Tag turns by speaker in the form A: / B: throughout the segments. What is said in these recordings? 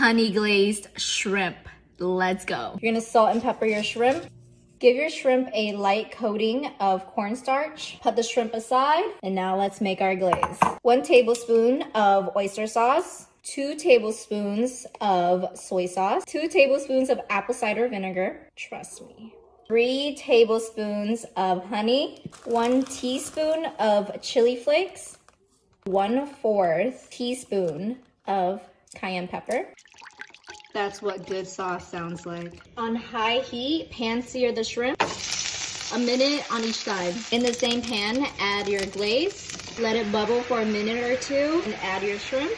A: honey glazed shrimp. Let's go. You're gonna salt and pepper your shrimp. Give your shrimp a light coating of cornstarch. Put the shrimp aside, and now let's make our glaze. 1 tablespoon of oyster sauce, 2 tablespoons of soy sauce, 2 tablespoons of apple cider vinegar, trust me. 3 tablespoons of honey, 1 teaspoon of chili flakes, 1/4 teaspoon of cayenne pepper. That's what good sauce sounds like. On high heat, pan sear the shrimp, a minute on each side. In the same pan, add your glaze. Let it bubble for a minute or two and add your shrimp.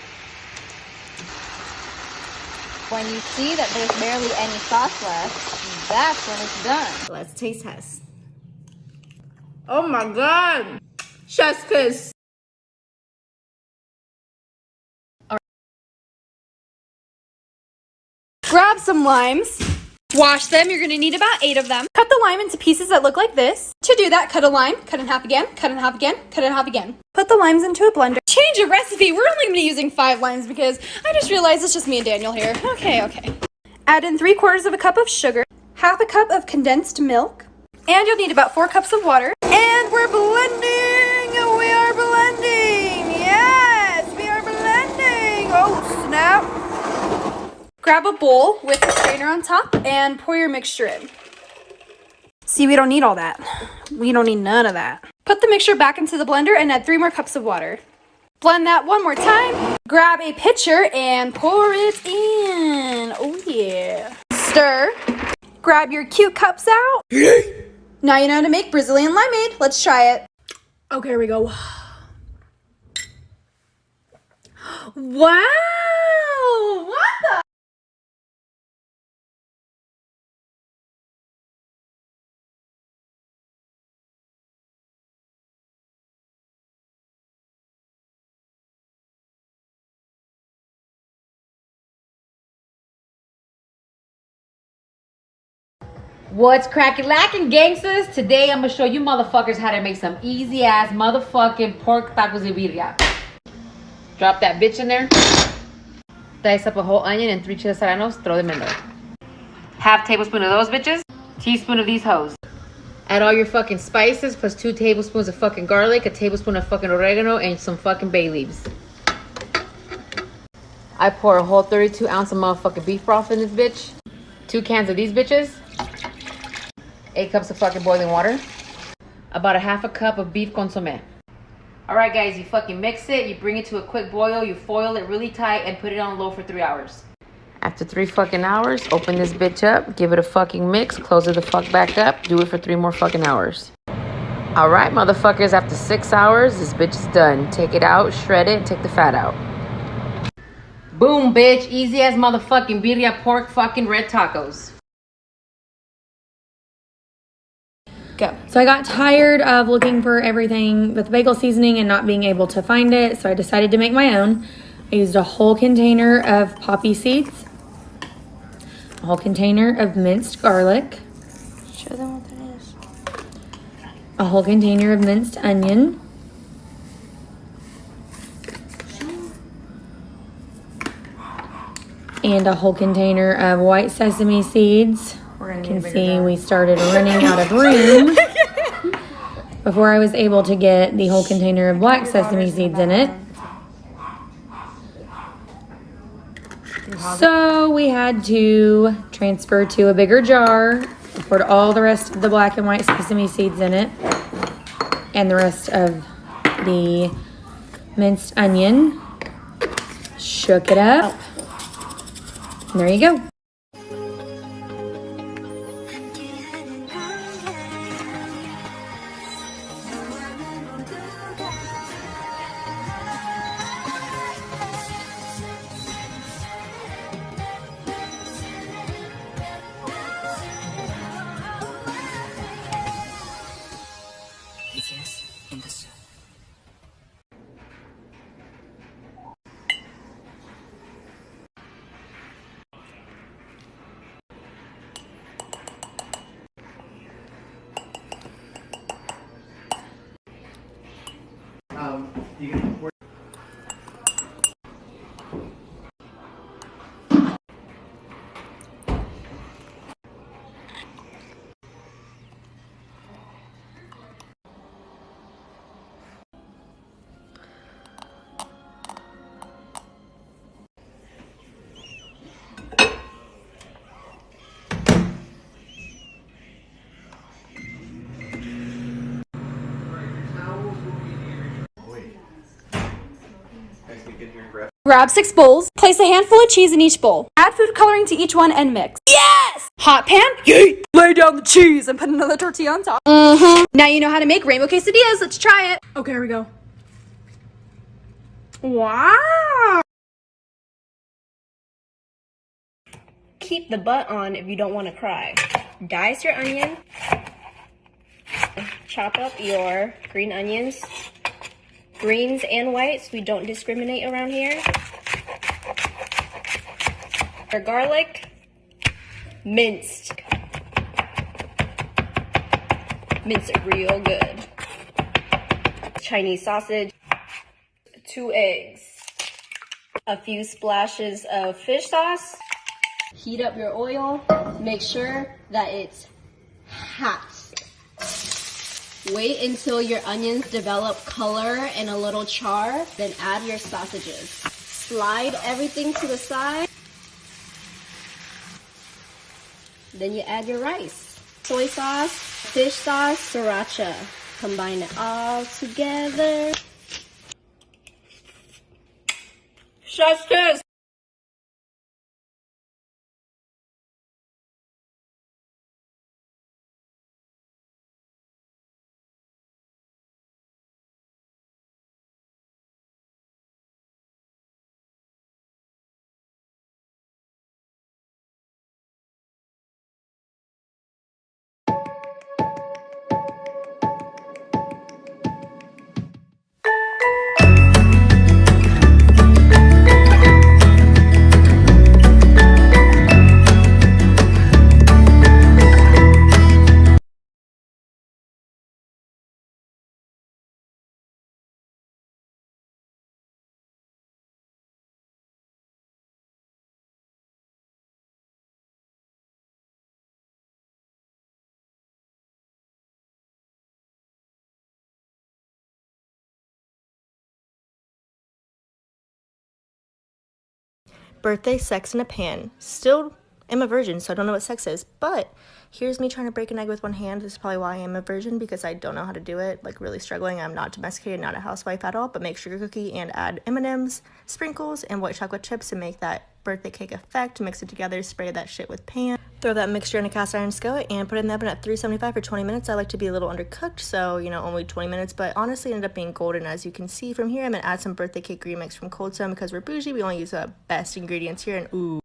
A: When you see that there's barely any sauce left, that's when it's done. Let's taste test. Oh my God! Chef's kiss. Grab some limes, wash them. You're gonna need about 8 of them. Cut the lime into pieces that look like this. To do that, cut a lime, cut in half again, cut in half again, cut in half again. Put the limes into a blender. Change your recipe. We're only gonna be using 5 limes because I just realized it's just me and Daniel here. Okay. Add in 3/4 cup of sugar, 1/2 cup of condensed milk, and you'll need about 4 cups of water. And we're blending. We are blending. Yes, we are blending. Oh, snap. Grab a bowl with a strainer on top and pour your mixture in. See, we don't need all that. We don't need none of that. Put the mixture back into the blender and add 3 more cups of water. Blend that one more time. Grab a pitcher and pour it in. Oh yeah. Stir. Grab your cute cups out. Now you know how to make Brazilian limeade. Let's try it. Okay, here we go. Wow! What the?
B: What's crackin' lacking, gangsters? Today I'm gonna show you motherfuckers how to make some easy ass motherfucking pork tacos de birria. Drop that bitch in there. Dice up a whole onion and 3 chile serranos, throw them in there. 1/2 tablespoon of those bitches, teaspoon of these hoes. Add all your fucking spices plus 2 tablespoons of fucking garlic, a tablespoon of fucking oregano, and some fucking bay leaves. I pour a whole 32 ounce of motherfucking beef broth in this bitch. 2 cans of these bitches. 8 cups of fucking boiling water. About a 1/2 cup of beef consomme. Alright guys, you fucking mix it, you bring it to a quick boil, you foil it really tight and put it on low for 3 hours. After 3 fucking hours, open this bitch up, give it a fucking mix, close it the fuck back up, do it for 3 more fucking hours. Alright motherfuckers, after 6 hours, this bitch is done. Take it out, shred it, and take the fat out. Boom, bitch, easy as motherfucking birria pork fucking red tacos.
A: Go. So I got tired of looking for everything with bagel seasoning and not being able to find it, so I decided to make my own. I used a whole container of poppy seeds, a whole container of minced garlic, show them what that is, a whole container of minced onion, and a whole container of white sesame seeds. You can see we started running out of room before I was able to get the whole container of black sesame seeds in it. So we had to transfer to a bigger jar, poured all the rest of the black and white sesame seeds in it, and the rest of the minced onion, shook it up, and there you go. Grab 6 bowls. Place a handful of cheese in each bowl. Add food coloring to each one and mix. Yes! Hot pan. Yeet! Lay down the cheese and put another tortilla on top. Now you know how to make rainbow quesadillas. Let's try it. Okay, here we go. Wow!
C: Keep the butt on if you don't want to cry. Dice your onion. Chop up your green onions. Greens and whites, we don't discriminate around here. Your garlic, minced. Mince it real good. Chinese sausage, 2 eggs, a few splashes of fish sauce. Heat up your oil. Make sure that it's hot. Wait until your onions develop color and a little char, then add your sausages. Slide everything to the side. Then you add your rice. Soy sauce, fish sauce, sriracha. Combine it all together. Chef's kiss!
D: Birthday sex in a pan. Still am a virgin, so I don't know what sex is, but here's me trying to break an egg with one hand. This is probably why I am a virgin, because I don't know how to do it, like really struggling. I'm not domesticated, not a housewife at all, but make sugar cookie and add M&Ms, sprinkles, and white chocolate chips to make that birthday cake effect. Mix it together, spray that shit with pan. Throw that mixture in a cast iron skillet and put it in the oven at 375 for 20 minutes. I like to be a little undercooked, so, you know, only 20 minutes, but honestly it ended up being golden. As you can see from here, I'm gonna add some birthday cake green mix from Cold Stone because we're bougie. We only use the best ingredients here, and ooh.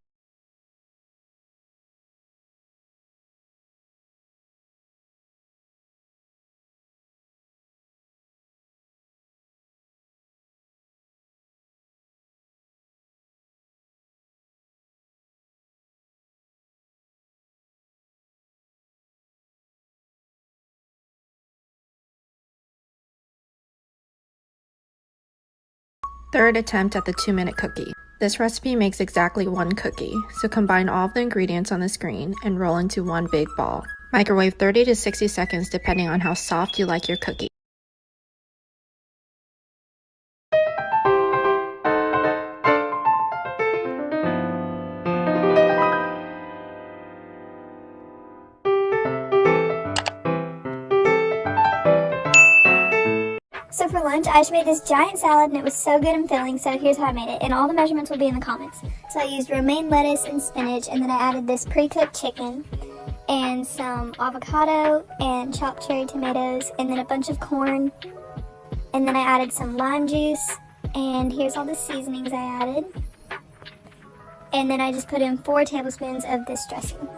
E: Third attempt at the 2-minute cookie. This recipe makes exactly 1 cookie, so combine all of the ingredients on the screen and roll into one big ball. Microwave 30 to 60 seconds depending on how soft you like your cookie.
F: So for lunch, I just made this giant salad and it was so good and filling, so here's how I made it. And all the measurements will be in the comments. So I used romaine lettuce and spinach, and then I added this pre-cooked chicken and some avocado and chopped cherry tomatoes and then a bunch of corn. And then I added some lime juice, and here's all the seasonings I added. And then I just put in 4 tablespoons of this dressing.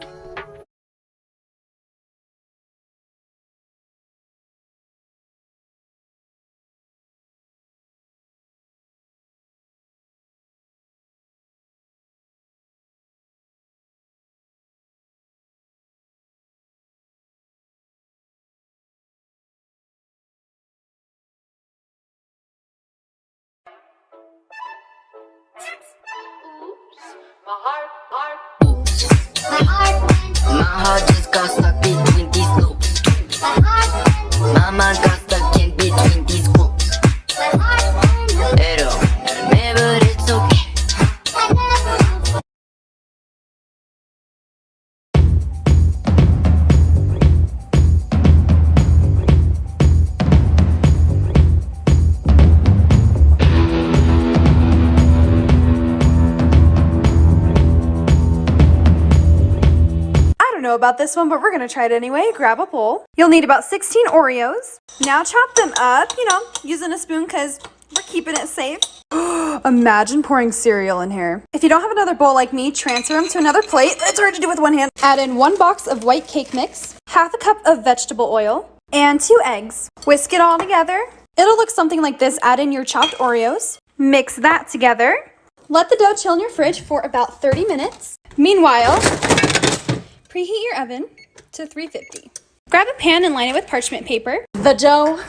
G: My heart just got stuck between these loops. Mama got stuck in between these groups. It don't hurt me, but it's okay.
A: know about this one, but we're gonna try it anyway. Grab a bowl. You'll need about 16 Oreos. Now chop them up, using a spoon because we're keeping it safe. Imagine pouring cereal in here. If you don't have another bowl like me, transfer them to another plate. It's hard to do with one hand. Add in 1 box of white cake mix, half a cup of vegetable oil, and 2 eggs. Whisk it all together. It'll look something like this. Add in your chopped Oreos. Mix that together. Let the dough chill in your fridge for about 30 minutes. Meanwhile, preheat your oven to 350. Grab a pan and line it with parchment paper. The dough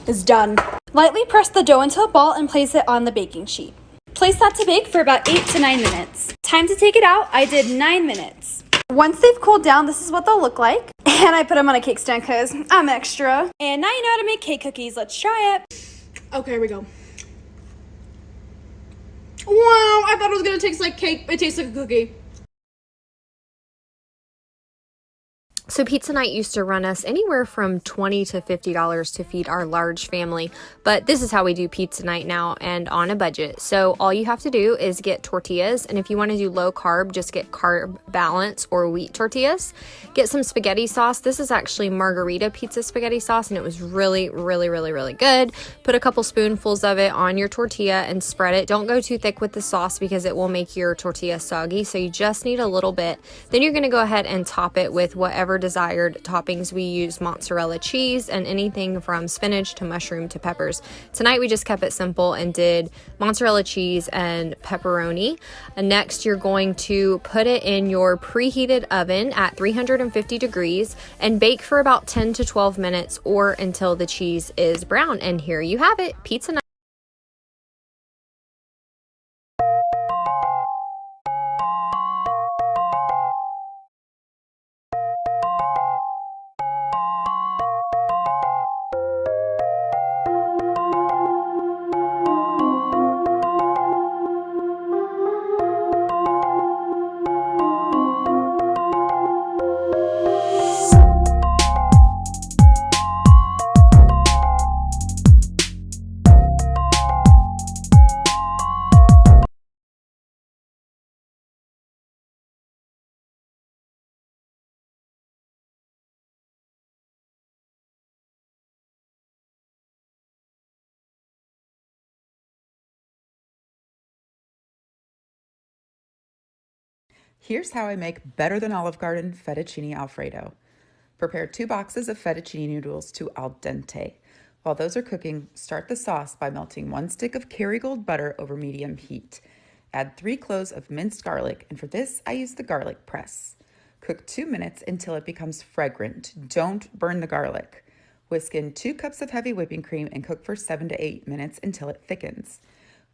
A: is done. Lightly press the dough into a ball and place it on the baking sheet. Place that to bake for about 8 to 9 minutes. Time to take it out. I did 9 minutes. Once they've cooled down, this is what they'll look like. And I put them on a cake stand because I'm extra. And now you know how to make cake cookies. Let's try it. Okay, here we go. Wow, I thought it was gonna taste like cake. It tastes like a cookie.
H: So pizza night used to run us anywhere from $20 to $50 to feed our large family, but this is how we do pizza night now and on a budget. So all you have to do is get tortillas, and if you want to do low carb, just get Carb Balance or wheat tortillas. Get some spaghetti sauce. This is actually margarita pizza spaghetti sauce, and it was really, really, really, really good. Put a couple spoonfuls of it on your tortilla and spread it. Don't go too thick with the sauce because it will make your tortilla soggy, so you just need a little bit. Then you're going to go ahead and top it with whatever desired toppings. We use mozzarella cheese and anything from spinach to mushroom to peppers. Tonight we just kept it simple and did mozzarella cheese and pepperoni. And next you're going to put it in your preheated oven at 350 degrees and bake for about 10 to 12 minutes or until the cheese is brown. And here you have it, pizza night.
I: Here's how I make better than Olive Garden fettuccine alfredo. Prepare 2 boxes of fettuccine noodles to al dente. While those are cooking, start the sauce by melting 1 stick of Kerrygold butter over medium heat. Add 3 cloves of minced garlic, and for this I use the garlic press. Cook 2 minutes until it becomes fragrant. Don't burn the garlic. Whisk in 2 cups of heavy whipping cream and cook for 7 to 8 minutes until it thickens.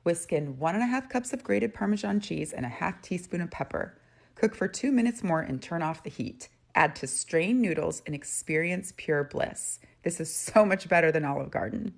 I: Whisk in 1½ cups of grated Parmesan cheese and a ½ teaspoon of pepper. Cook for 2 minutes more and turn off the heat. Add to strained noodles and experience pure bliss. This is so much better than Olive Garden.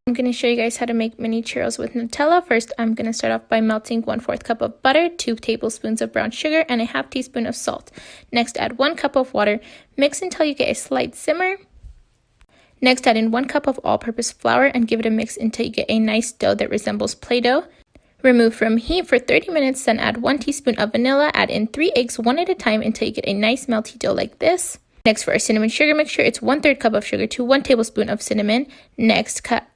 J: I'm going to show you guys how to make mini churros with Nutella. First, I'm going to start off by melting 1/4 cup of butter, 2 tablespoons of brown sugar, and a ½ teaspoon of salt. Next, add 1 cup of water. Mix until you get a slight simmer. Next, add in 1 cup of all-purpose flour and give it a mix until you get a nice dough that resembles Play-Doh. Remove from heat for 30 minutes, then add 1 teaspoon of vanilla. Add in 3 eggs one at a time until you get a nice melty dough like this. Next, for our cinnamon sugar mixture, it's 1/3 cup of sugar to 1 tablespoon of cinnamon. Next, cut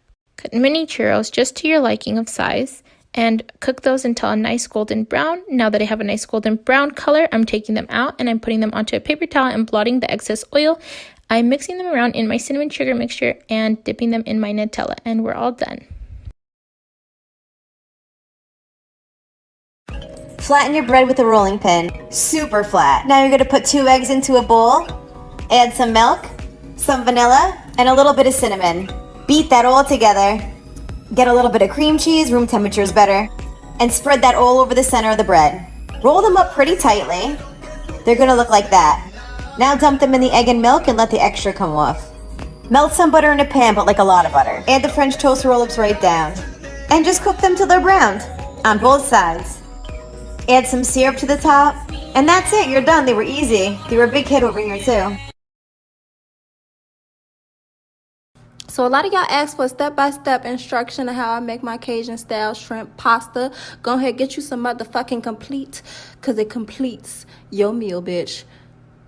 J: mini churros just to your liking of size and cook those until a nice golden brown. Now that I have a nice golden brown color, I'm taking them out and I'm putting them onto a paper towel and blotting the excess oil. I'm mixing them around in my cinnamon sugar mixture and dipping them in my Nutella, and we're all done.
K: Flatten your bread with a rolling pin. Super flat. Now you're going to put 2 eggs into a bowl. Add some milk, some vanilla, and a little bit of cinnamon. Beat that all together. Get a little bit of cream cheese, room temperature is better, and spread that all over the center of the bread. Roll them up pretty tightly. They're gonna look like that. Now dump them in the egg and milk and let the extra come off. Melt some butter in a pan, but like a lot of butter. Add the French toast roll-ups right down. And just cook them till they're browned, on both sides. Add some syrup to the top, and that's it, you're done. They were easy. They were a big hit over here too.
D: So a lot of y'all asked for a step-by-step instruction of how I make my Cajun style shrimp pasta. Go ahead, get you some motherfucking complete, because it completes your meal, bitch.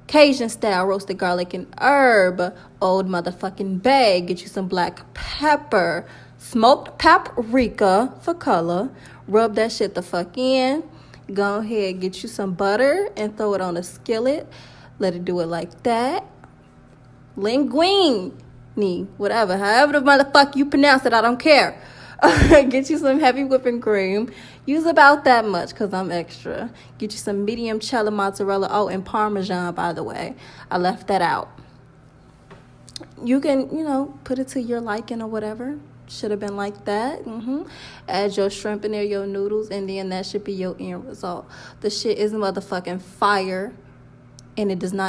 D: Cajun style roasted garlic and herb. Old motherfucking bay. Get you some black pepper. Smoked paprika for color. Rub that shit the fuck in. Go ahead, get you some butter and throw it on a skillet. Let it do it like that. Linguine. Whatever, however the motherfucker you pronounce it, I don't care. Get you some heavy whipping cream. Use about that much because I'm extra. Get you some medium cheddar mozzarella. Oh, and Parmesan, by the way. I left that out. You can, put it to your liking or whatever. Should have been like that. Add your shrimp in there, your noodles, and then that should be your end result. The shit is motherfucking fire, and it does not